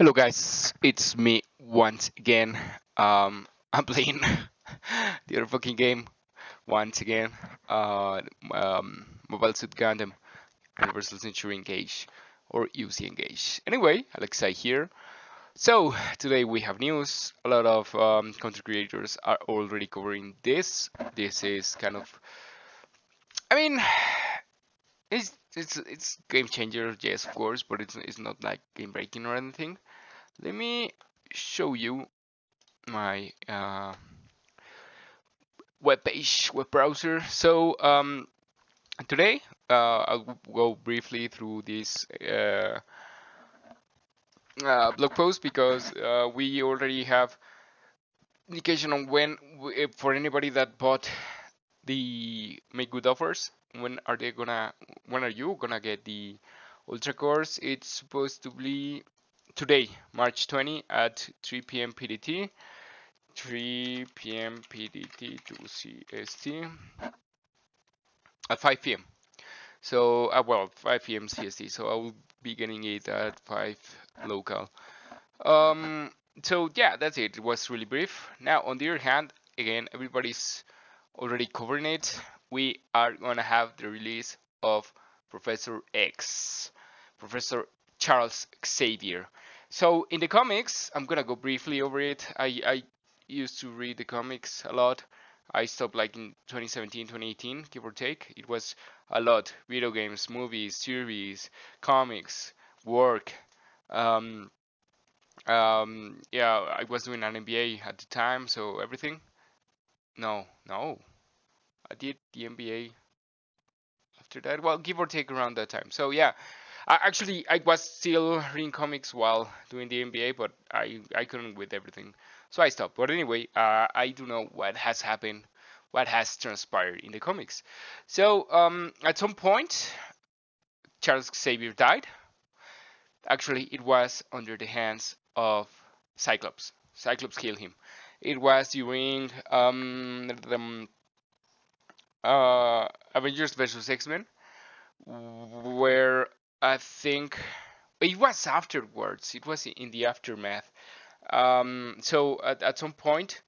Hello guys, it's me once again. I'm playing the other fucking game once again. Uh, Mobile Suit Gundam Universal Century Engage or UC Engage. Anyway, Alexei here. So today we have news. A lot of content creators are already covering this. This is kind of, I mean, it's game changer, yes, of course, but it's not like game breaking or anything. Let me show you my web page, web browser. So today I'll go briefly through this blog post because we already have indication on when, for anybody that bought the make good offers, when are you gonna get the ultra course? It's supposed to be today, March 20 at 3 p.m. PDT. 3 p.m. PDT to CST at 5 p.m. So, well, 5 p.m. CST. So I will be getting it at 5 local. Um, so yeah, that's it. It was really brief. Now, on the other hand, again, everybody's already covering it. We are gonna have the release of Professor X, Professor Charles Xavier. So in the comics, I'm gonna go briefly over it. I used to read the comics a lot. I stopped like in 2017, 2018, give or take. It was a lot. Video games, movies, series, comics, work. Um, yeah, I was doing an MBA at the time, so everything. No, I did the MBA after that. Well, give or take around that time. So yeah, I was still reading comics while doing the MBA, but I couldn't with everything, so I stopped. But anyway, I do know what has happened, what has transpired in the comics. So at some point, Charles Xavier died. Actually, it was under the hands of Cyclops. Cyclops killed him. It was during the Avengers versus X-Men, where I think it was afterwards. It was in the aftermath. So at some point,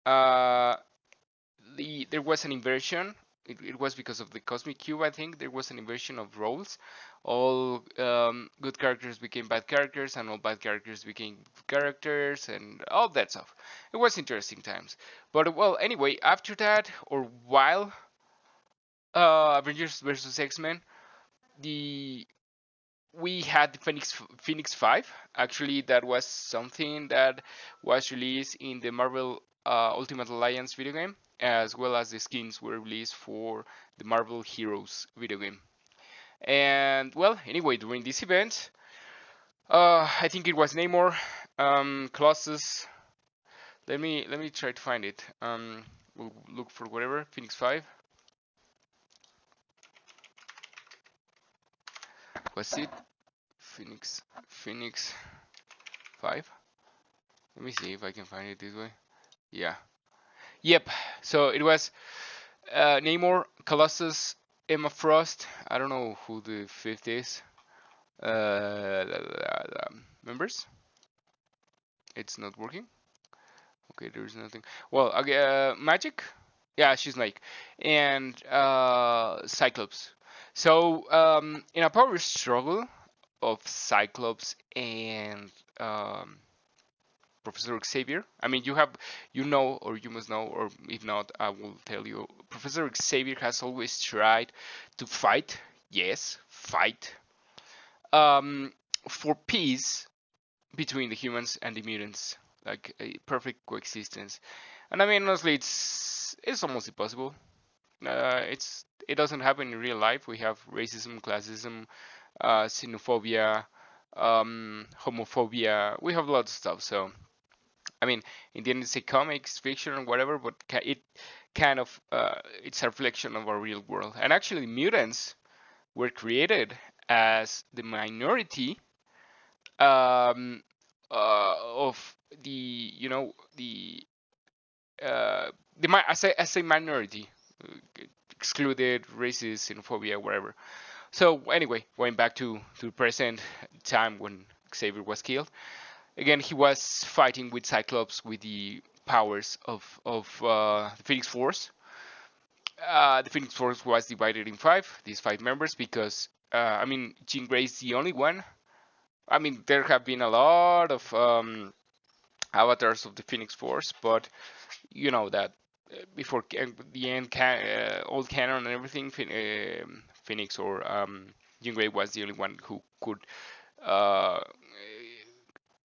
uh, there was an inversion. It was because of the Cosmic Cube, I think. There was an inversion of roles. All good characters became bad characters, and all bad characters became characters, and all that stuff. It was interesting times. But well, anyway, after that, or while Avengers versus X-Men, the we had Phoenix 5. Actually, that was something that was released in the Marvel Ultimate Alliance video game, as well as the skins were released for the Marvel Heroes video game. And well, anyway, during this event, I think it was Namor, Colossus. Let me try to find it. We'll look for whatever Phoenix 5. Was it Phoenix 5? Let me see if I can find it this way. Yeah. Yep. So it was Namor, Colossus, Emma Frost. I don't know who the fifth is. Members? It's not working. Okay, there's nothing. Well, okay, Magic? Yeah, she's Mike. And Cyclops. So in a power struggle of Cyclops and Professor Xavier. I mean, you know, or you must know, or if not, I will tell you. Professor Xavier has always tried to fight, yes, fight, um, for peace between the humans and the mutants, like a perfect coexistence. And I mean, honestly, it's almost impossible. It doesn't happen in real life. We have racism, classism, xenophobia, homophobia. We have a lot of stuff. So I mean, in the end, it's a comics, fiction, or whatever, but it kind of it's a reflection of our real world. And actually, mutants were created as the minority of the as a minority, uh, excluded, racist, xenophobia, whatever. So anyway, going back to the present time when Xavier was killed. Again, he was fighting with Cyclops with the powers of the Phoenix Force. The Phoenix Force was divided in these five members, because I mean, Jean Grey is the only one. I mean, there have been a lot of avatars of the Phoenix Force, but you know that before the end, old canon and everything, Phoenix or Jean Grey was the only one who could uh,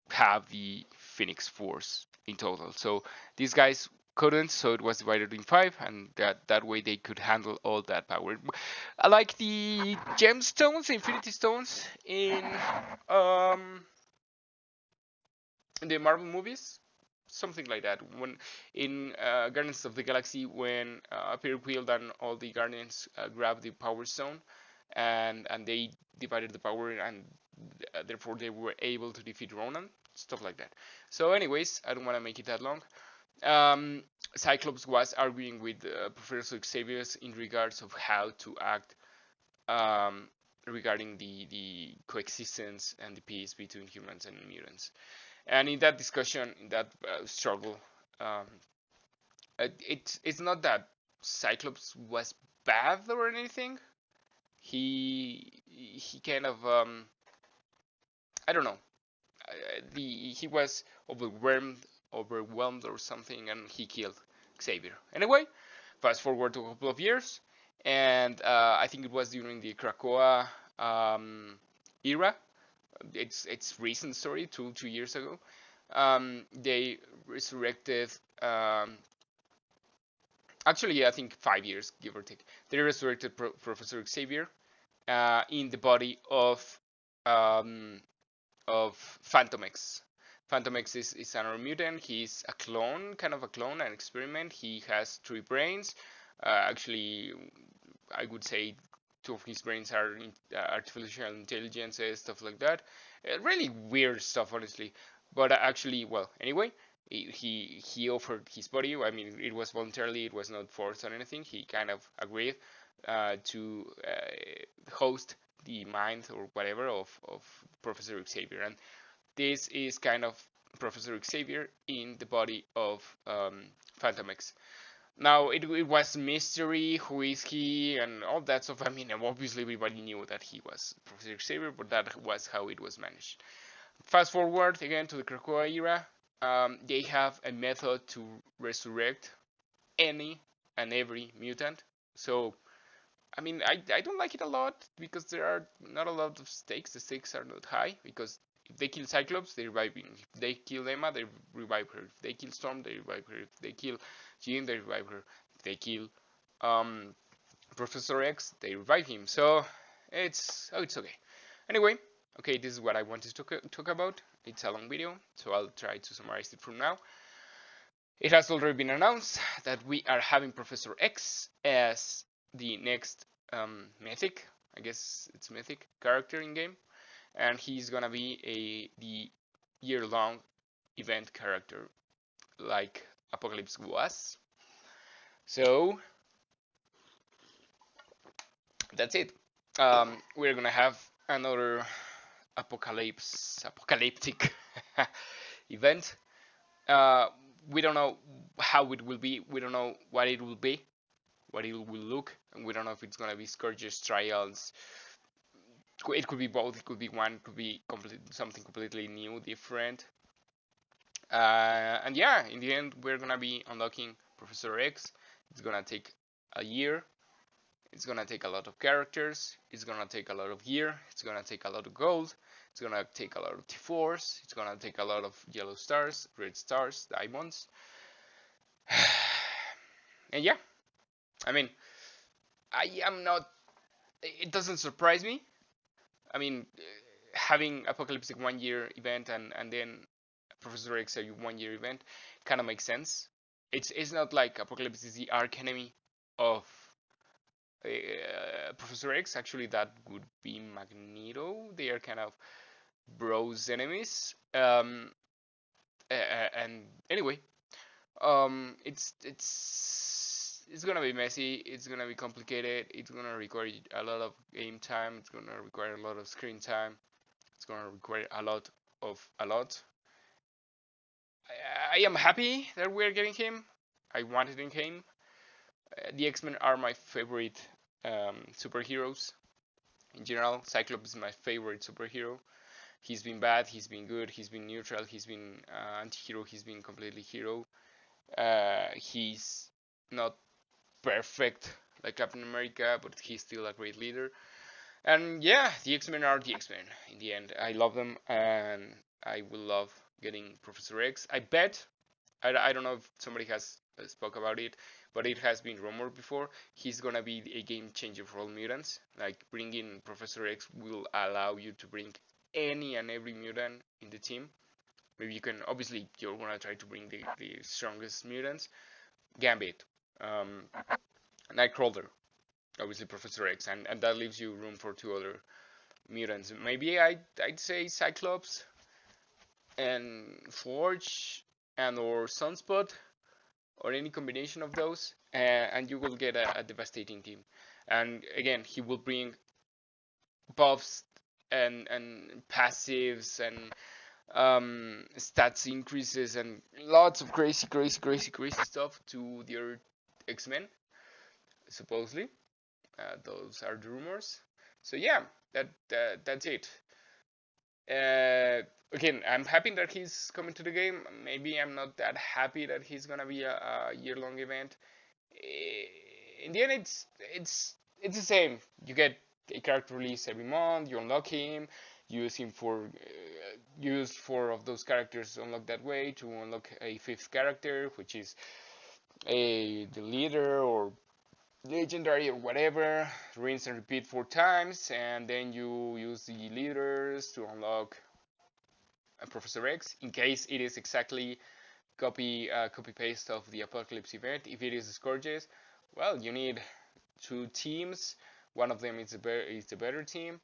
have the Phoenix Force in total. So these guys couldn't, so it was divided in five, and that way they could handle all that power. I like the gemstones, Infinity Stones um, in the Marvel movies, something like that. When in Guardians of the Galaxy, when Peter Quill and all the Guardians grabbed the Power Stone, and they divided the power, and therefore they were able to defeat Ronan, stuff like that. So, anyways, I don't want to make it that long. Um, Cyclops was arguing with Professor Xavier in regards of how to act um, regarding the coexistence and the peace between humans and mutants. And in that discussion, in that struggle, um, it's not that Cyclops was bad or anything. He kind of I don't know. He was overwhelmed or something, and he killed Xavier. Anyway, fast forward to a couple of years, and I think it was during the Krakoa era. It's recent story, 2 years ago. They resurrected. Actually, I think 5 years, give or take. They resurrected Professor Xavier in the body um, of Phantom X. Phantom X is another mutant. He's a clone, kind of a clone, an experiment. He has 3 brains. Actually, I would say 2 of his brains are artificial intelligences, stuff like that. Really weird stuff, honestly. But actually, well, anyway, he offered his body. I mean, it was voluntarily. It was not forced or anything. He kind of agreed to host the mind or whatever of Professor Xavier, and this is kind of Professor Xavier in the body of Phantom X. Now it was mystery, who is he, and all that stuff. I mean, obviously everybody knew that he was Professor Xavier, but that was how it was managed. Fast forward again to the Krakoa era. They have a method to resurrect any and every mutant. So I mean, I don't like it a lot because there are not a lot of stakes. The stakes are not high because if they kill Cyclops, they revive him. If they kill Emma, they revive her. If they kill Storm, they revive her. If they kill Jean, they revive her. If they kill um, Professor X, they revive him. So it's okay. Anyway, okay, this is what I wanted to talk about. It's a long video, so I'll try to summarize it from now. It has already been announced that we are having Professor X as the next mythic, I guess it's mythic character in game, and he's gonna be the year-long event character like Apocalypse was. So that's it. We're gonna have another apocalyptic event. Uh, we don't know how it will be. We don't know what it will be, what it will look, and we don't know if it's gonna be Scourge's trials. It could be both. It could be one. It could be something completely new, different. And yeah, in the end, we're gonna be unlocking Professor X. It's gonna take a year. It's gonna take a lot of characters. It's gonna take a lot of gear. It's gonna take a lot of gold. It's gonna take a lot of T4s. It's gonna take a lot of yellow stars, red stars, diamonds. And yeah, I mean, I am not. It doesn't surprise me. I mean, having Apocalyptic 1 year event and then Professor X a 1 year event kind of makes sense. It's not like Apocalypse is the arch enemy of Professor X. Actually, that would be Magneto. They are kind of bros enemies. And anyway, it's gonna be messy. It's gonna be complicated. It's gonna require a lot of game time. It's gonna require a lot of screen time. It's gonna require a lot. I am happy that we're getting him. I wanted him. The X-Men are my favorite superheroes in general. Cyclops is my favorite superhero. He's been bad, he's been good, he's been neutral, he's been anti-hero, he's been completely hero. He's not perfect like Captain America, but he's still a great leader. And yeah, the X-Men are the X-Men in the end. I love them, and I will love getting Professor X. I bet, I don't know if somebody has spoke about it, but it has been rumored before, he's gonna be a game changer for all mutants. Like, bringing Professor X will allow you to bring any and every mutant in the team. Maybe you can, obviously, you're gonna try to bring the strongest mutants. Gambit, Nightcrawler, obviously Professor X, and that leaves you room for two other mutants. Maybe I'd say Cyclops and Forge and or Sunspot, or any combination of those, and you will get a devastating team. And again, he will bring buffs and passives and stats increases and lots of crazy stuff to the other X-Men, supposedly. Those are the rumors. So yeah, that's it. Again, I'm happy that he's coming to the game. Maybe I'm not that happy that he's gonna be a year-long event. In the end, it's the same. You get a character release every month. You unlock him. Use him for use 4 of those characters unlock that way to unlock a 5th character, which is the leader or legendary or whatever. Rinse and repeat 4 times, and then you use the leaders to unlock Professor X, in case it is exactly copy paste of the Apocalypse event. If it is Scourges, well, you need 2 teams. One of them is the better team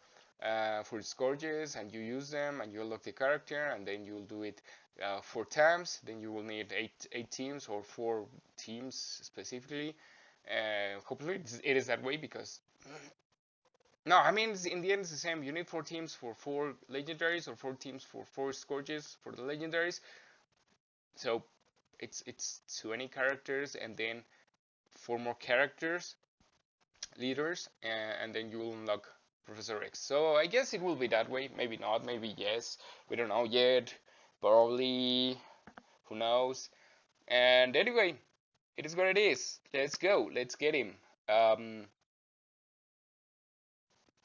for Scourges, and you use them and you unlock the character, and then you'll do it 4 times. Then you will need 8 teams or 4 teams specifically. Hopefully it is that way, because no, I mean, in the end it's the same. You need 4 teams for 4 legendaries, or 4 teams for 4 Scourges for the legendaries. So it's 20 characters, and then 4 more characters, leaders, and then you will unlock Professor X. So I guess it will be that way. Maybe not, maybe yes. We don't know yet. Probably, who knows. And anyway, it is what it is. Let's go. Let's get him.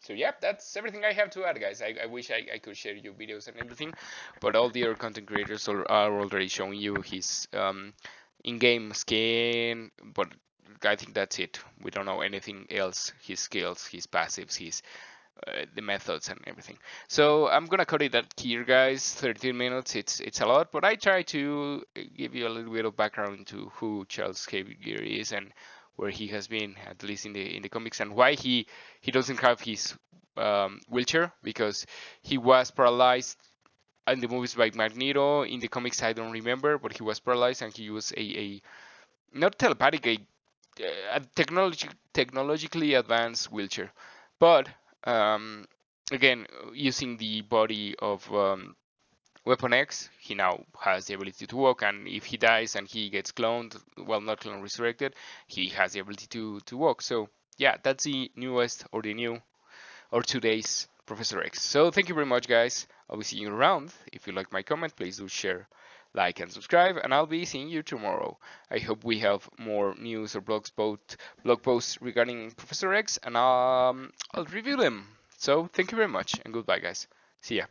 So yeah, that's everything I have to add, guys. I wish I could share you videos and everything, but all the other content creators are already showing you his in-game skin, but I think that's it. We don't know anything else. His skills, his passives, his the methods and everything. So I'm gonna cut it at here, guys. 13 minutes. It's a lot, but I try to give you a little bit of background into who Charles Xavier is and where he has been, at least in the comics, and why he doesn't have his wheelchair, because he was paralyzed in the movies by Magneto. In the comics, I don't remember, but he was paralyzed and he used a not telepathic, a technologically advanced wheelchair. But again, using the body of Weapon X, he now has the ability to walk, and if he dies and he gets cloned, well, not cloned, resurrected, he has the ability to walk. So yeah, that's the newest, or the new, or today's Professor X. So thank you very much, guys. I'll be seeing you around. If you like my comment, please do share, like, and subscribe, and I'll be seeing you tomorrow. I hope we have more news or blog posts regarding Professor X, and I'll review them. So thank you very much, and goodbye, guys. See ya.